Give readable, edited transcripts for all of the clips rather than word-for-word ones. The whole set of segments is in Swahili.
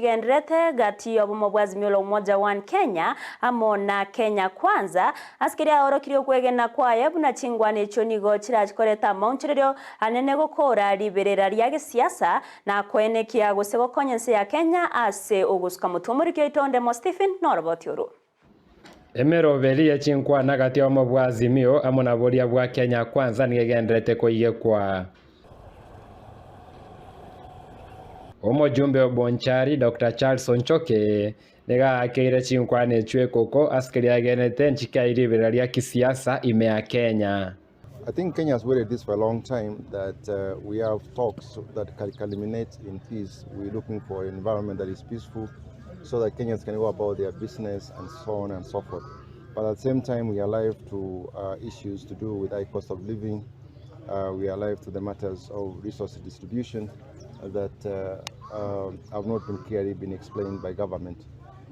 nigenderete gati obumo bwazimio umoja wa Kenya amo na Kenya kwanza askiria orokirio kwegena kwaye buna chingwane icho nigo chirakoreta maunchirio anene gukora liberera rya gisiasa na kwenekia gusego konyense ya Kenya ase ugusuka mutumurikio itonde mo Stephen Norbotiuru. Emero beria chinkwana gati omo bwazimio amo na boria bwa Kenya kwanza nigenderete koyekwa Omujumbe wa Bonchari Dr. Charles Onchoke nega akeire chinkwane chwe koko askari agenete nchika ilibera rya kisiasa ime ya Kenya. I think Kenya has waited this for a long time that we have talks that can culminate in peace. We're looking for an environment that is peaceful so that Kenyans can go about their business and so on and so forth. But at the same time, we are alive to issues to do with high cost of living. We are alive to the matters of resource distribution that have not been clearly been explained by government.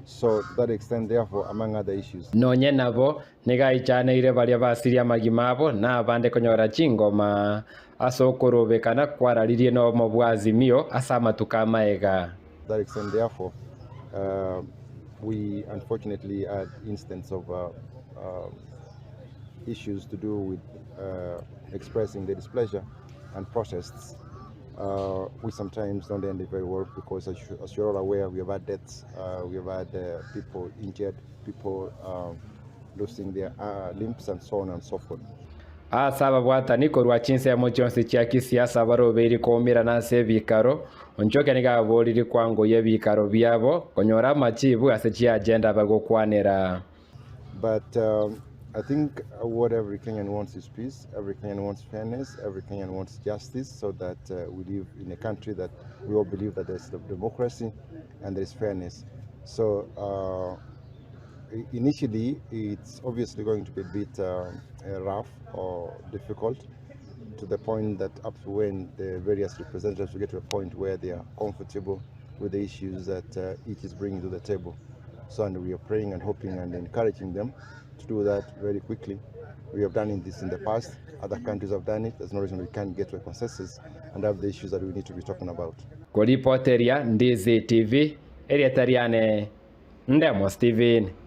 So to that extent, therefore, among other issues. Nonye nabo nega ichane ile baria basiria magimabo na bande konyora chingoma asokorobekana kwararirie no mobwazimio asama tukamaega. To that extent, therefore, we unfortunately had instance of issues to do with expressing the displeasure and protests. We sometimes don't end it very well because as you're all aware, we have had deaths, we have had people injured, people losing their limbs and so on and so forth. Asaba bwatani korwa chinse ya mochonsi chia kisiasa baroberi komira na sevikaro onchoke niga boliri kwango ye bikaro byabo konyora machibu asechi agenda bagokwanera. But I think what every Kenyan wants is peace, every Kenyan wants fairness, every Kenyan wants justice, so that we live in a country that we all believe that there's democracy and there's fairness. So initially, it's obviously going to be a bit rough or difficult, to the point that up to when the various representatives will get to a point where they are comfortable with the issues that each is bringing to the table. So and we are praying and hoping and encouraging them to do that very quickly. We have done this in the past. Other countries have done it. There's no reason we can't get to a consensus and have the issues that we need to be talking about. Kwa ripoteria Ndizi TV, area tariane Ndemo Stephen.